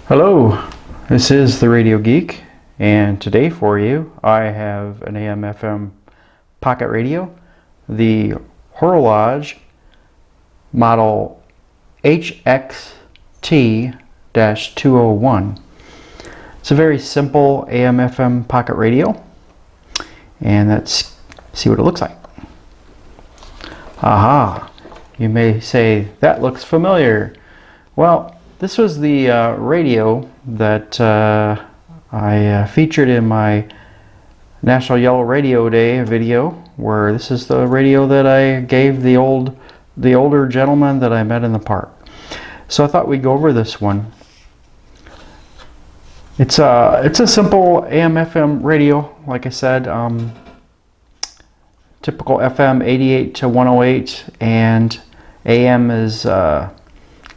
Hello, this is the Radio Geek, and today for you I have an AM/FM pocket radio, the Horologe model HXT-201. It's a very simple AM/FM pocket radio, and let's see what it looks like. Aha, you may say that looks familiar. Well, this was the radio that I featured in my National Yellow Radio Day video, where this is the radio that I gave the older gentleman that I met in the park. So I thought we'd go over this one. It's a simple AM/FM radio, like I said, typical FM 88 to 108, and AM is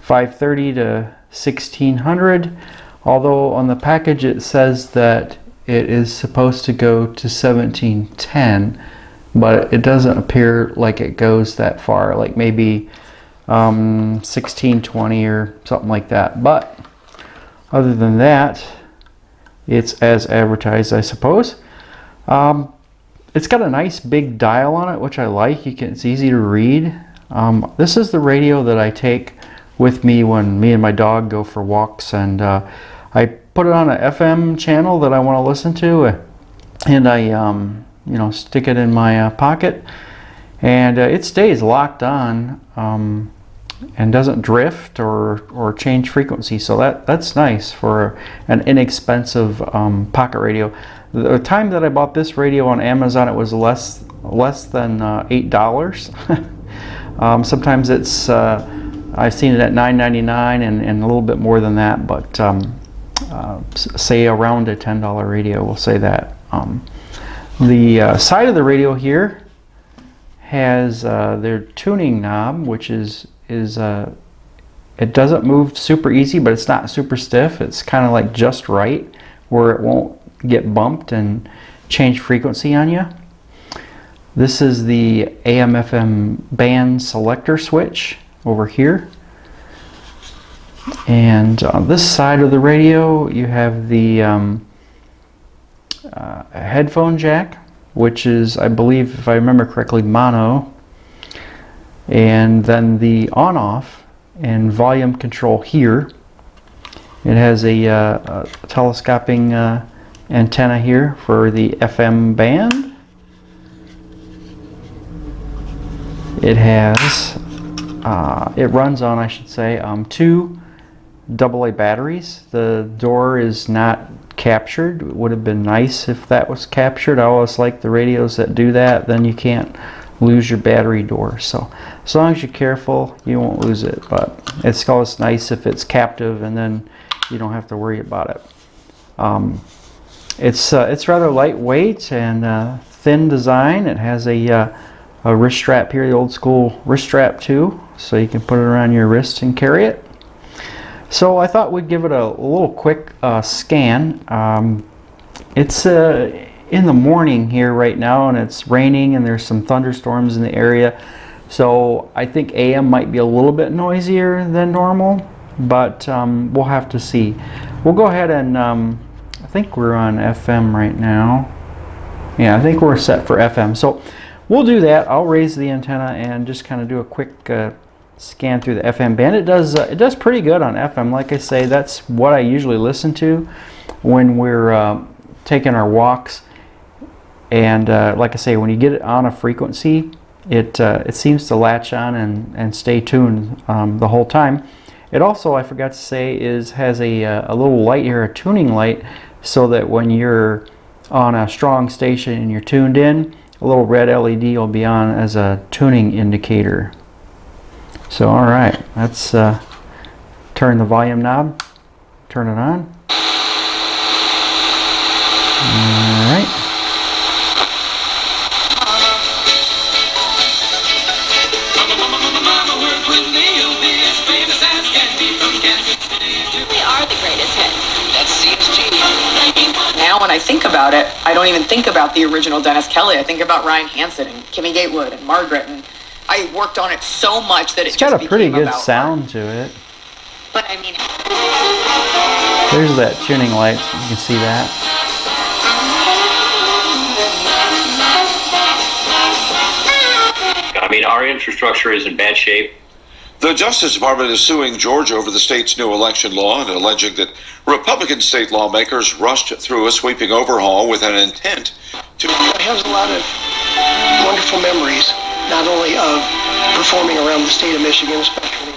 530 to 1600, although on the package it says that it is supposed to go to 1710, but it doesn't appear like it goes that far, like maybe 1620 or something like that. But other than that, it's as advertised, I suppose. It's got a nice big dial on it, which I like. It's easy to read. This is the radio that I take with me when me and my dog go for walks, and I put it on an FM channel that I want to listen to, and I stick it in my pocket, and it stays locked on and doesn't drift or change frequency. So that's nice for an inexpensive pocket radio. The time that I bought this radio on Amazon, it was less than $8. Sometimes it's I've seen it at $9.99 and a little bit more than that, but say around a $10 radio, we'll say that. The side of the radio here has their tuning knob, which is it doesn't move super easy, but it's not super stiff. It's kind of like just right, where it won't get bumped and change frequency on you. This is the AM/FM band selector switch over here, and on this side of the radio you have the headphone jack, which is, I believe, if I remember correctly, mono, and then the on-off and volume control here. It has a telescoping antenna here for the FM band. It has it runs on, I should say, 2 AA batteries. The door is not captured. It would have been nice if that was captured. I always like the radios that do that. Then you can't lose your battery door. So as long as you're careful, you won't lose it. But it's always nice if it's captive, and then you don't have to worry about it. It's rather lightweight and thin design. It has a wrist strap here, the old school wrist strap too, so you can put it around your wrist and carry it. So I thought we'd give it a little quick scan. It's in the morning here right now, and it's raining and there's some thunderstorms in the area, so I think AM might be a little bit noisier than normal, but we'll have to see. We'll go ahead and I think we're on FM right now. Yeah, I think we're set for FM. So we'll do that. I'll raise the antenna and just kind of do a quick scan through the FM band. It does pretty good on FM. Like I say, that's what I usually listen to when we're taking our walks. And like I say, when you get it on a frequency, it seems to latch on and stay tuned the whole time. It also, I forgot to say, has a little light here, a tuning light, so that when you're on a strong station and you're tuned in, a little red LED will be on as a tuning indicator. So alright, let's turn the volume knob, turn it on. Alright. Now when I think about it, I don't even think about the original Dennis Kelly. I think about Ryan Hansen and Kimmy Gatewood and Margaret, and I worked on it so much that it's got a pretty good sound to it. But I mean, There's that tuning light. You can see that. I mean, our infrastructure is in bad shape. The Justice Department is suing Georgia over the state's new election law and alleging that Republican state lawmakers rushed through a sweeping overhaul with an intent to... I have a lot of wonderful memories, not only of performing around the state of Michigan, especially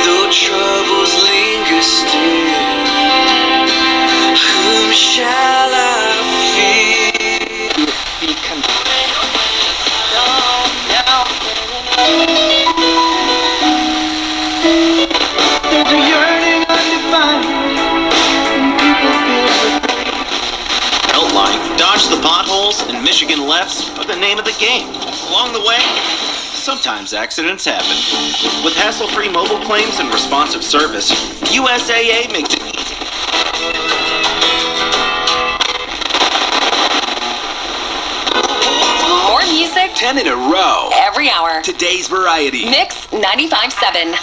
though troubles linger still, whom shall I fear? There's a yearning undefined, and people feel the pain. Beltline, dodge the potholes, and Michigan lefts are the name of the game. Along the way, sometimes accidents happen. With hassle-free mobile claims and responsive service, USAA makes it easy. More music 10 in a row. every hour. Today's variety. Mix 95.7.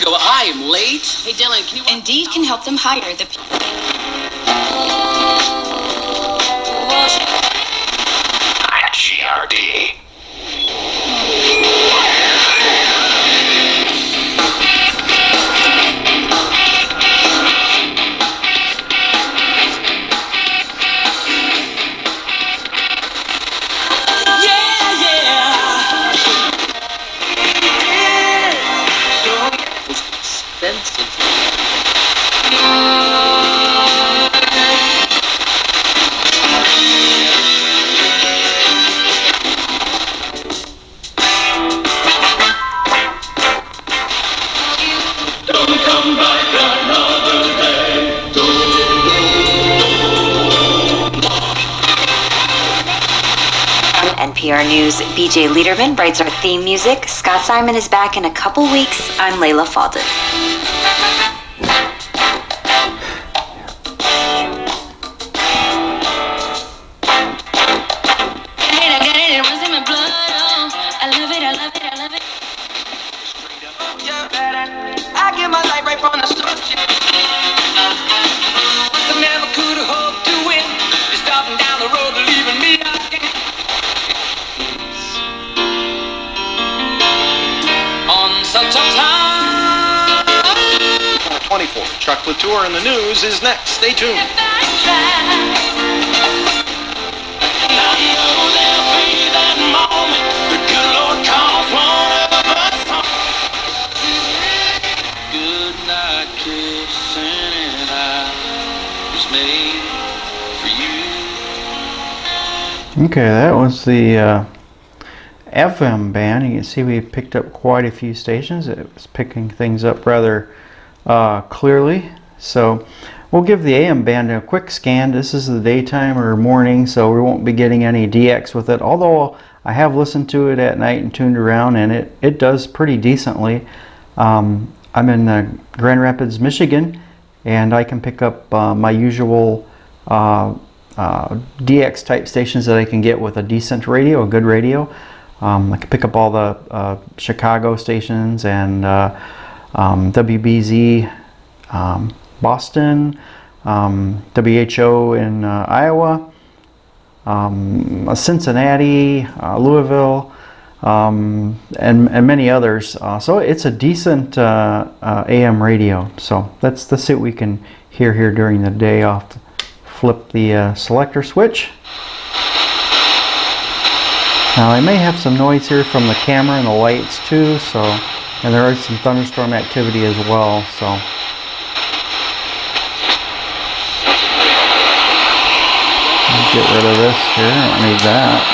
Go, I am late. Hey Dylan, can you... Indeed can help them hire the... GRD. NPR News' BJ Liederman writes our theme music. Scott Simon is back in a couple weeks. I'm Layla Falden. I get my life right from the start. I never could have hoped to win. You're stopping down the road, leaving me again. On such a time. 24. Chuck Latour in the news is next. Stay tuned. Okay, that was the FM band. You can see we picked up quite a few stations. It was picking things up rather clearly. So we'll give the AM band a quick scan. This is the daytime or morning, so we won't be getting any DX with it. Although I have listened to it at night and tuned around, and it does pretty decently. I'm in Grand Rapids, Michigan, and I can pick up my usual DX type stations that I can get with a decent radio, a good radio. I can pick up all the Chicago stations and WBZ Boston, WHO in Iowa, Cincinnati, Louisville, and many others. So it's a decent AM radio. So let's see what we can hear here during the day. I'll have to flip the selector switch. Now I may have some noise here from the camera and the lights too, so, and there is some thunderstorm activity as well, so. Get rid of this here, I don't need that.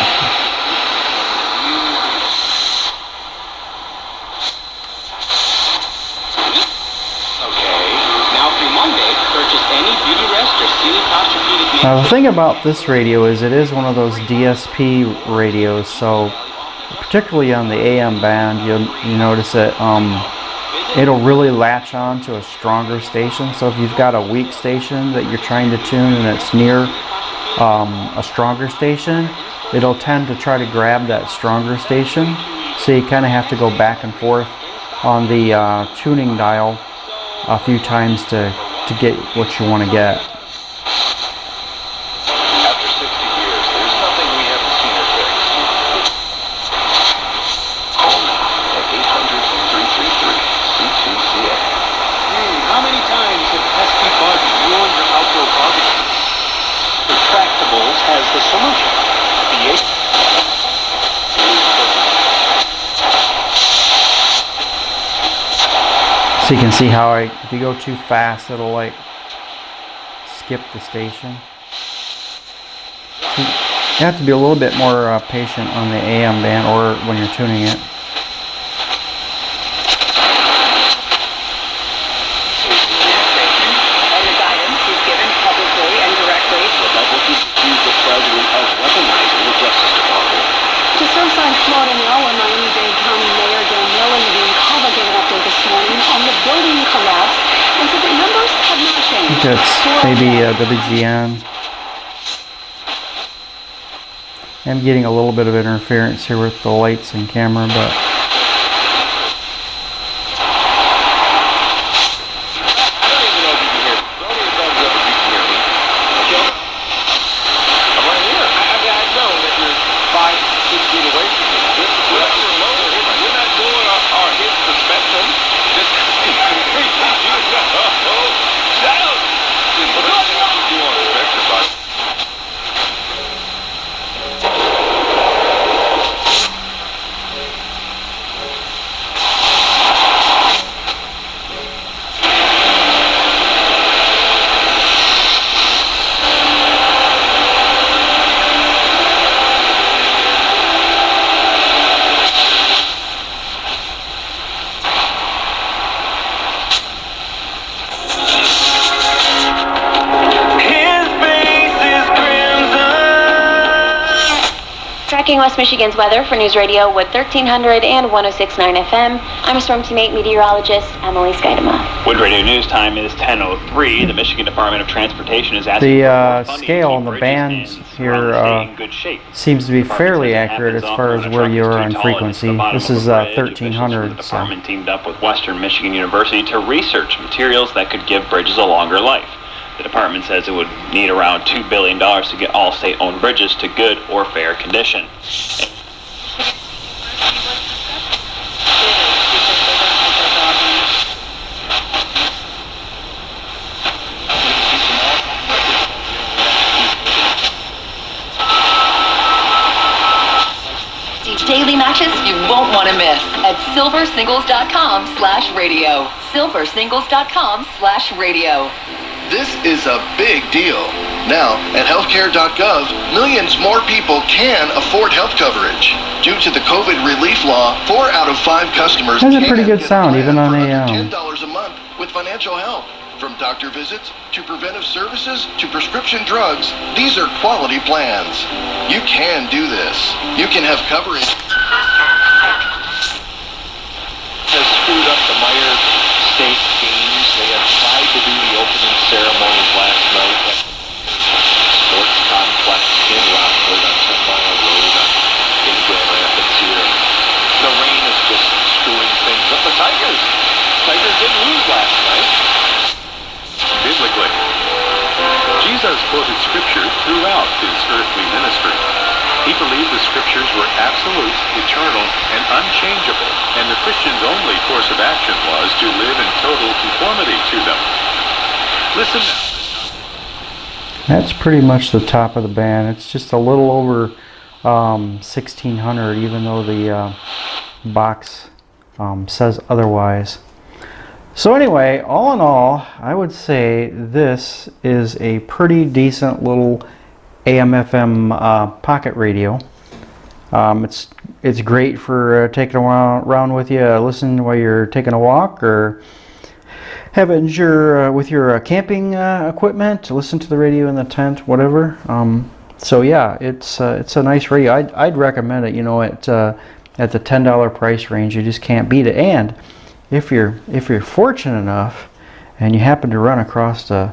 Now the thing about this radio is it is one of those DSP radios, so particularly on the AM band, you notice that it'll really latch on to a stronger station. So if you've got a weak station that you're trying to tune and it's near a stronger station, it'll tend to try to grab that stronger station. So you kind of have to go back and forth on the tuning dial a few times to get what you want to get. After 60 years, there's nothing we haven't seen or fixed. Call now at 800-333-CTCA. How many times have pesky bugs ruined your outdoor barbecue? Retractables has the solution. The So you can see how if you go too fast, it'll like skip the station. So you have to be a little bit more patient on the AM band or when you're tuning it. And the guidance he's given publicly and directly. Republicans accuse the president of weaponizing the Justice Department. To Surfside, Florida now, where Miami-Dade County Mayor Danielle Levine Cava gave an update this morning on the building collapse and said that numbers have not I changed. think that's maybe WGN. I'm getting a little bit of interference here with the lights and camera, but Tracking West Michigan's weather for News Radio with 1300 and 106.9 FM. I'm Storm Teammate meteorologist Emily Skidema. Wood Radio News time is 10:03. The Michigan Department of Transportation is asking for more the funding scale to on the keep bands bridges and here stay in good shape. seems to be Department fairly says it accurate as happens far often as when a where truck you is are too on tall and hits frequency. the bottom This of is a bridge. Officials from 1300. the So. department teamed up with Western Michigan University to research materials that could give bridges a longer life. The department says it would need around $2 billion to get all state-owned bridges to good or fair condition. Daily matches you won't want to miss at silversingles.com/radio. silversingles.com/radio. This is a big deal. Now, at healthcare.gov, millions more people can afford health coverage. Due to the COVID relief law, 4 out of 5 customers Has a can pretty good get sound, a plan even on for AM. under $10 a month with financial help. From doctor visits to preventive services to prescription drugs, these are quality plans. You can do this. You can have coverage. Has screwed up the Meyer State games. They have tried to do the opening ceremonies last night at Sports Complex in Rockford on 10 Mile Road in Grand Rapids here. The rain is just screwing things up. The Tigers didn't lose last night. Biblically, Jesus quoted scripture throughout his earthly ministry. He believed the scriptures were absolute, eternal, and unchangeable, and the Christian's only course of action was to live in total conformity to them. Listen now. That's pretty much the top of the band. It's just a little over 1600, even though the box says otherwise. So anyway, all in all, I would say this is a pretty decent little AM/FM pocket radio. It's great for taking around with you, listen while you're taking a walk, or have it in with your camping equipment. Listen to the radio in the tent, whatever. So yeah, it's a nice radio. I'd recommend it. You know, at the $10 price range, you just can't beat it. And if you're fortunate enough and you happen to run across the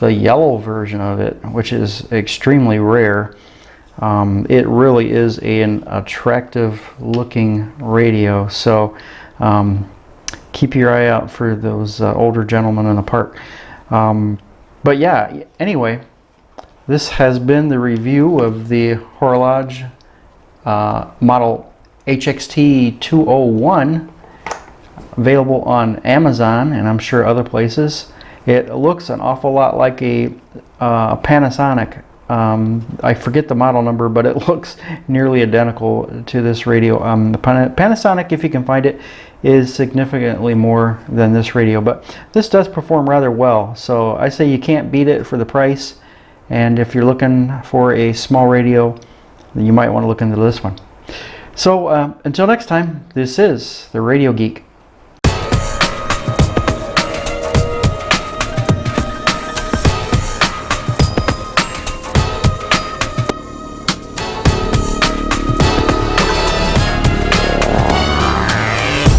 yellow version of it, which is extremely rare, It really is an attractive looking radio. So keep your eye out for those older gentlemen in the park. But yeah, anyway, this has been the review of the Horologe model HXT 201, available on Amazon and I'm sure other places. It looks an awful lot like a Panasonic. I forget the model number, but it looks nearly identical to this radio. The Panasonic, if you can find it, is significantly more than this radio, but this does perform rather well. So I say you can't beat it for the price, and if you're looking for a small radio, then you might want to look into this one. So until next time, this is the Radio Geek.